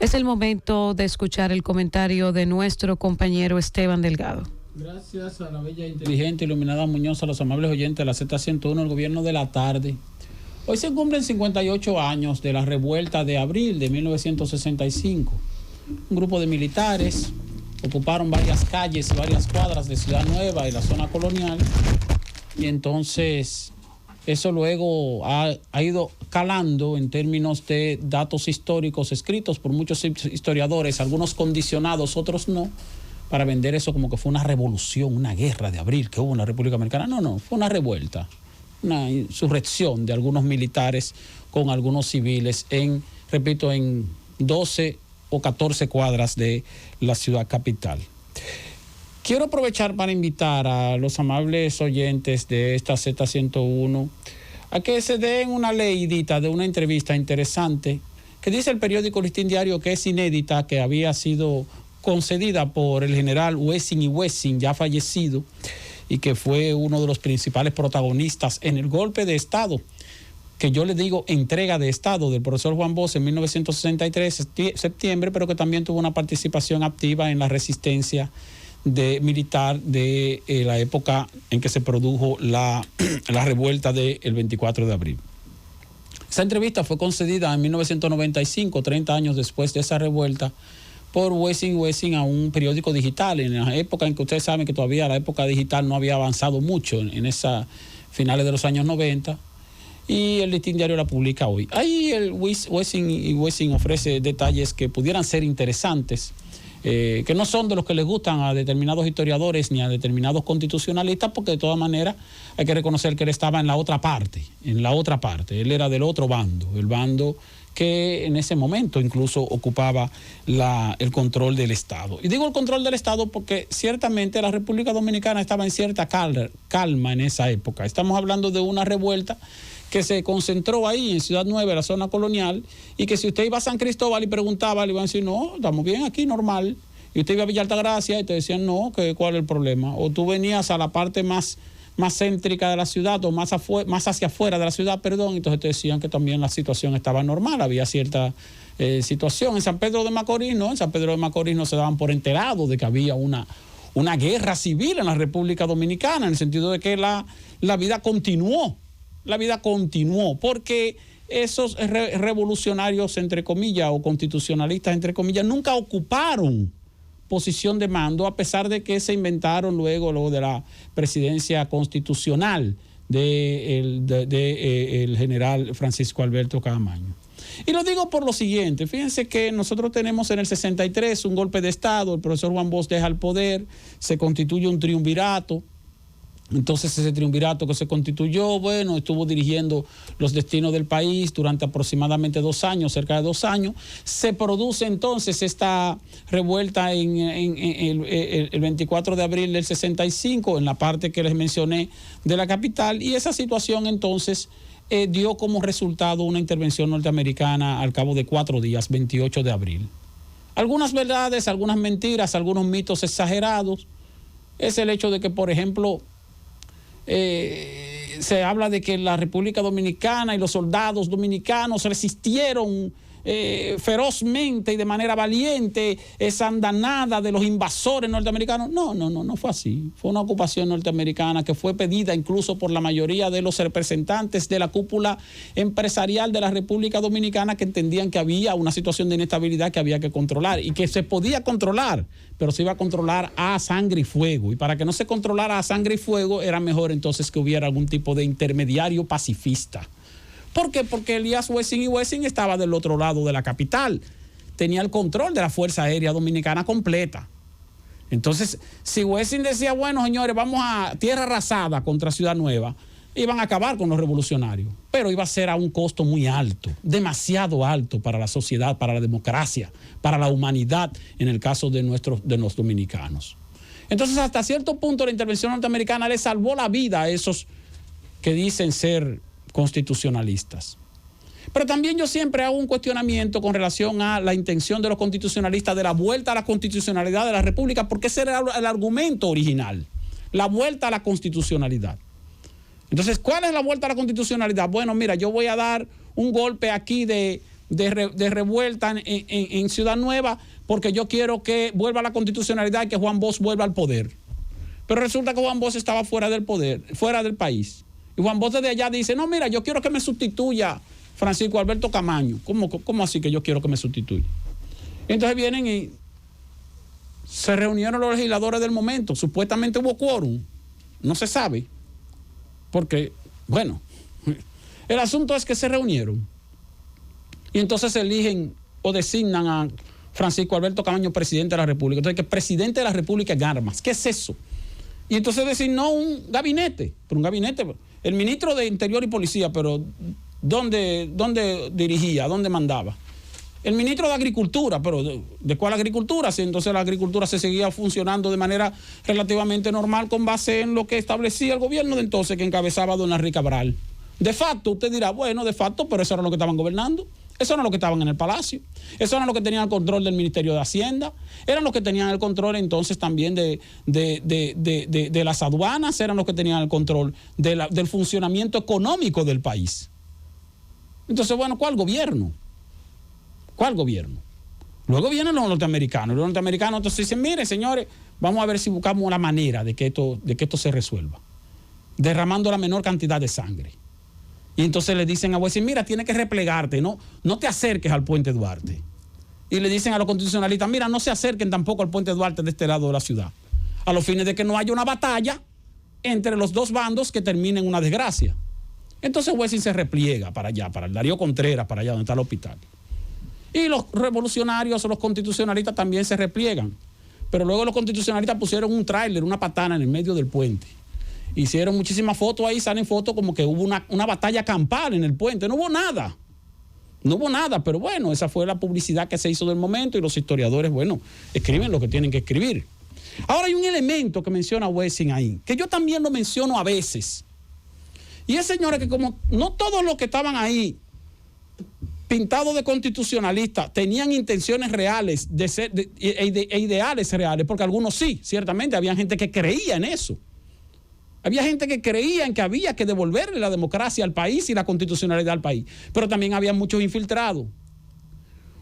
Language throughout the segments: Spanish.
Es el momento de escuchar el comentario de nuestro compañero Esteban Delgado. Gracias a la bella, inteligente, iluminada Muñoz, a los amables oyentes de la Z101, el gobierno de la tarde. Hoy se cumplen 58 años de la revuelta de abril de 1965. Un grupo de militares ocuparon varias calles, varias cuadras de Ciudad Nueva y la zona colonial. Y entonces eso luego ha ido calando en términos de datos históricos escritos por muchos historiadores, algunos condicionados, otros no, para vender eso como que fue una revolución, una guerra de abril que hubo en la República Americana. No, fue una revuelta, una insurrección de algunos militares con algunos civiles en 12 o 14 cuadras de la ciudad capital. Quiero aprovechar para invitar a los amables oyentes de esta Z101 a que se den una leidita de una entrevista interesante que dice el periódico Listín Diario que es inédita, que había sido concedida por el general Wessing y Wessing, ya fallecido, y que fue uno de los principales protagonistas en el golpe de Estado, que yo le digo entrega de Estado del profesor Juan Bosch en 1963, septiembre, pero que también tuvo una participación activa en la resistencia militar de la época en que se produjo la revuelta del 24 de abril. Esa entrevista fue concedida en 1995, 30 años después de esa revuelta, por Wessing a un periódico digital, en la época en que ustedes saben que todavía la época digital no había avanzado mucho, en esas finales de los años 90, y el Listín Diario la publica hoy. Ahí el Wessing ofrece detalles que pudieran ser interesantes, que no son de los que les gustan a determinados historiadores ni a determinados constitucionalistas, porque de todas maneras hay que reconocer que él estaba en la otra parte, él era del otro bando, el bando que en ese momento incluso ocupaba el control del Estado. Y digo el control del Estado porque ciertamente la República Dominicana estaba en cierta calma en esa época. Estamos hablando de una revuelta que se concentró ahí en Ciudad Nueva, la zona colonial, y que si usted iba a San Cristóbal y preguntaba, le iban a decir, no, estamos bien aquí, normal. Y usted iba a Villa Altagracia y te decían, no, ¿cuál es el problema? O tú venías a la parte más céntrica de la ciudad o más hacia afuera de la ciudad, perdón, entonces te decían que también la situación estaba normal, había cierta situación. En San Pedro de Macorís no se daban por enterados de que había una guerra civil en la República Dominicana, en el sentido de que la vida continuó, porque esos revolucionarios, entre comillas, o constitucionalistas, entre comillas, nunca ocuparon posición de mando, a pesar de que se inventaron luego de la presidencia constitucional del general Francisco Alberto Caamaño. Y lo digo por lo siguiente, fíjense que nosotros tenemos en el 63 un golpe de Estado, el profesor Juan Bosch deja el poder, se constituye un triunvirato. Entonces ese triunvirato que se constituyó, bueno, estuvo dirigiendo los destinos del país durante aproximadamente 2 años, cerca de 2 años. Se produce entonces esta revuelta en el 24 de abril del 65, en la parte que les mencioné de la capital, y esa situación entonces dio como resultado una intervención norteamericana al cabo de 4 días, 28 de abril. Algunas verdades, algunas mentiras, algunos mitos exagerados. Es el hecho de que, por ejemplo, se habla de que la República Dominicana y los soldados dominicanos resistieron ferozmente y de manera valiente esa andanada de los invasores norteamericanos. No fue así. Fue una ocupación norteamericana que fue pedida incluso por la mayoría de los representantes de la cúpula empresarial de la República Dominicana, que entendían que había una situación de inestabilidad que había que controlar y que se podía controlar, pero se iba a controlar a sangre y fuego. Y para que no se controlara a sangre y fuego, era mejor entonces que hubiera algún tipo de intermediario pacifista. ¿Por qué? Porque Elías Wessing y Wessing estaba del otro lado de la capital. Tenía el control de la Fuerza Aérea Dominicana completa. Entonces, si Wessing decía, bueno, señores, vamos a tierra arrasada contra Ciudad Nueva, iban a acabar con los revolucionarios. Pero iba a ser a un costo muy alto, demasiado alto para la sociedad, para la democracia, para la humanidad, en el caso de los dominicanos. Entonces, hasta cierto punto, la intervención norteamericana le salvó la vida a esos que dicen ser constitucionalistas. Pero también yo siempre hago un cuestionamiento con relación a la intención de los constitucionalistas de la vuelta a la constitucionalidad de la República, porque ese era el argumento original, la vuelta a la constitucionalidad. Entonces, ¿cuál es la vuelta a la constitucionalidad? Bueno, mira, yo voy a dar un golpe aquí de de revuelta en Ciudad Nueva porque yo quiero que vuelva la constitucionalidad y que Juan Bosch vuelva al poder. Pero resulta que Juan Bosch estaba fuera del poder, fuera del país. Y Juan Bosch desde allá dice, no, mira, yo quiero que me sustituya Francisco Alberto Camaño. ¿Cómo así que yo quiero que me sustituya? Y entonces vienen y se reunieron los legisladores del momento. Supuestamente hubo quórum. No se sabe. Porque, bueno, el asunto es que se reunieron. Y entonces eligen o designan a Francisco Alberto Camaño presidente de la República. Entonces, que presidente de la República es armas. ¿Qué es eso? Y entonces designó un gabinete. Pero un gabinete, el ministro de Interior y Policía, pero ¿dónde dirigía? ¿Dónde mandaba? El ministro de Agricultura, pero ¿de cuál agricultura? Si entonces la agricultura se seguía funcionando de manera relativamente normal con base en lo que establecía el gobierno de entonces que encabezaba don Henrique Cabral. De facto, usted dirá, bueno, de facto, pero eso era lo que estaban gobernando. Eso no era lo que estaban en el Palacio. Eso era lo que tenían el control del Ministerio de Hacienda. Eran los que tenían el control entonces también de las aduanas. Eran los que tenían el control del funcionamiento económico del país. Entonces, bueno, ¿cuál gobierno? ¿Cuál gobierno? Luego vienen los norteamericanos. Los norteamericanos entonces dicen, mire, señores, vamos a ver si buscamos la manera de que esto se resuelva. Derramando la menor cantidad de sangre. Y entonces le dicen a Wesley, mira, tienes que replegarte, no te acerques al puente Duarte. Y le dicen a los constitucionalistas, mira, no se acerquen tampoco al puente Duarte de este lado de la ciudad. A los fines de que no haya una batalla entre los dos bandos que termine en una desgracia. Entonces Wesley se repliega para allá, para el Darío Contreras, para allá donde está el hospital. Y los revolucionarios o los constitucionalistas también se repliegan. Pero luego los constitucionalistas pusieron un tráiler, una patana en el medio del puente. Hicieron muchísimas fotos ahí, salen fotos como que hubo una batalla campal en el puente. No hubo nada. No hubo nada, pero bueno, esa fue la publicidad que se hizo del momento y los historiadores, bueno, escriben lo que tienen que escribir. Ahora hay un elemento que menciona Wessing ahí, que yo también lo menciono a veces. Y es, señores, que como no todos los que estaban ahí pintados de constitucionalistas tenían intenciones reales e ideales reales, porque algunos sí, ciertamente, había gente que creía en eso. Había gente que creía en que había que devolverle la democracia al país y la constitucionalidad al país. Pero también había muchos infiltrados.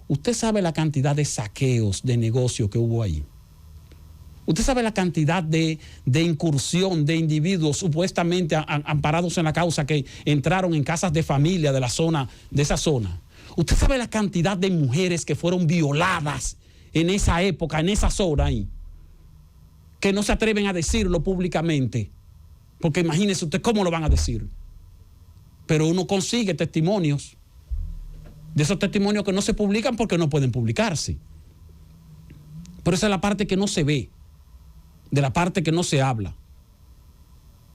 Usted sabe la cantidad de saqueos de negocios que hubo ahí. Usted sabe la cantidad de incursión de individuos supuestamente amparados en la causa que entraron en casas de familia de esa zona. Usted sabe la cantidad de mujeres que fueron violadas en esa época, en esa zona ahí, que no se atreven a decirlo públicamente. Porque imagínese usted cómo lo van a decir. Pero uno consigue testimonios, de esos testimonios que no se publican porque no pueden publicarse. Pero esa es la parte que no se ve, de la parte que no se habla.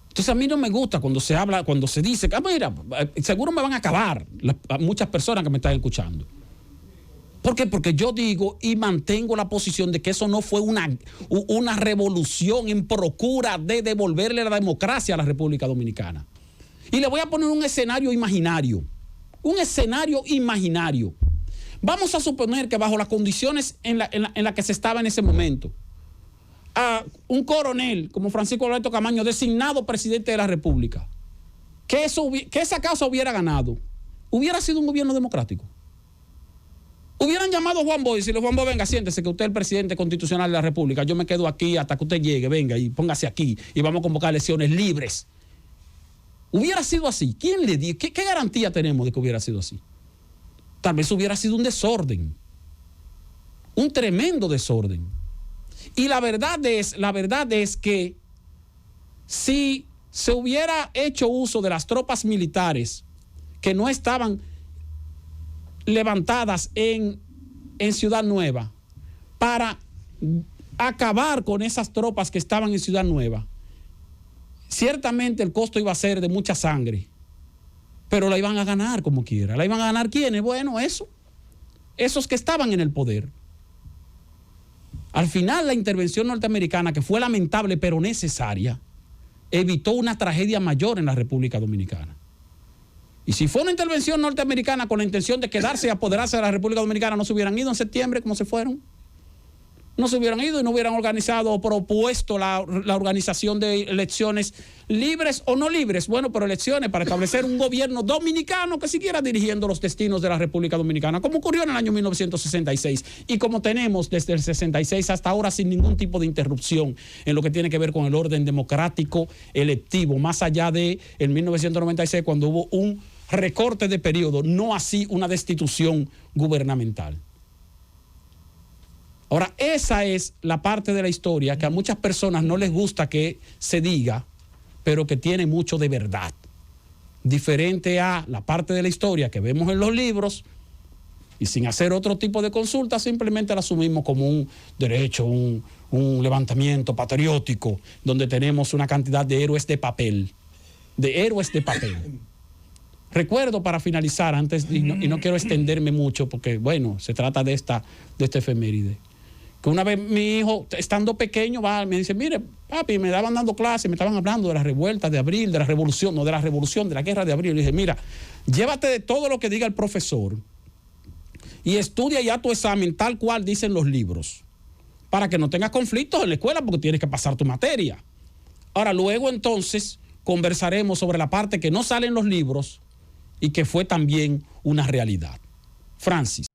Entonces a mí no me gusta cuando se habla, cuando se dice, mira, seguro me van a acabar muchas personas que me están escuchando. ¿Por qué? Porque yo digo y mantengo la posición de que eso no fue una revolución en procura de devolverle la democracia a la República Dominicana. Y le voy a poner un escenario imaginario. Un escenario imaginario. Vamos a suponer que bajo las condiciones en la que se estaba en ese momento, a un coronel como Francisco Alberto Camaño designado presidente de la República, que esa causa hubiera ganado, hubiera sido un gobierno democrático. Hubieran llamado a Juan Bosch y decirle, Juan Bosch, venga, siéntese que usted es el presidente constitucional de la República, yo me quedo aquí hasta que usted llegue, venga y póngase aquí y vamos a convocar elecciones libres. Hubiera sido así. ¿Quién le dice? ¿Qué garantía tenemos de que hubiera sido así? Tal vez hubiera sido un desorden, un tremendo desorden. Y la verdad es que si se hubiera hecho uso de las tropas militares que no estaban levantadas en Ciudad Nueva para acabar con esas tropas que estaban en Ciudad Nueva, ciertamente el costo iba a ser de mucha sangre, pero la iban a ganar como quiera. ¿La iban a ganar quiénes? Bueno, esos que estaban en el poder. Al final la intervención norteamericana, que fue lamentable pero necesaria, evitó una tragedia mayor en la República Dominicana. Y si fue una intervención norteamericana con la intención de quedarse y apoderarse de la República Dominicana, no se hubieran ido en septiembre como se fueron. no se hubieran ido y no hubieran organizado o propuesto la organización de elecciones libres o no libres, bueno, pero elecciones para establecer un gobierno dominicano que siguiera dirigiendo los destinos de la República Dominicana, como ocurrió en el año 1966 y como tenemos desde el 66 hasta ahora sin ningún tipo de interrupción en lo que tiene que ver con el orden democrático electivo, más allá de en 1996 cuando hubo un recorte de periodo, no así una destitución gubernamental. Ahora, esa es la parte de la historia que a muchas personas no les gusta que se diga, pero que tiene mucho de verdad. Diferente a la parte de la historia que vemos en los libros y sin hacer otro tipo de consulta, simplemente la asumimos como un derecho, un levantamiento patriótico, donde tenemos una cantidad de héroes de papel. Recuerdo para finalizar, antes, y no quiero extenderme mucho, porque bueno, se trata de esta efeméride. Que una vez mi hijo, estando pequeño, me dice, mire, papi, me estaban dando clases, me estaban hablando de las revueltas de abril, de la revolución, no de la revolución, de la guerra de abril. Le dije, mira, llévate de todo lo que diga el profesor y estudia ya tu examen tal cual dicen los libros, para que no tengas conflictos en la escuela, porque tienes que pasar tu materia. Ahora, luego entonces conversaremos sobre la parte que no sale en los libros y que fue también una realidad. Francis.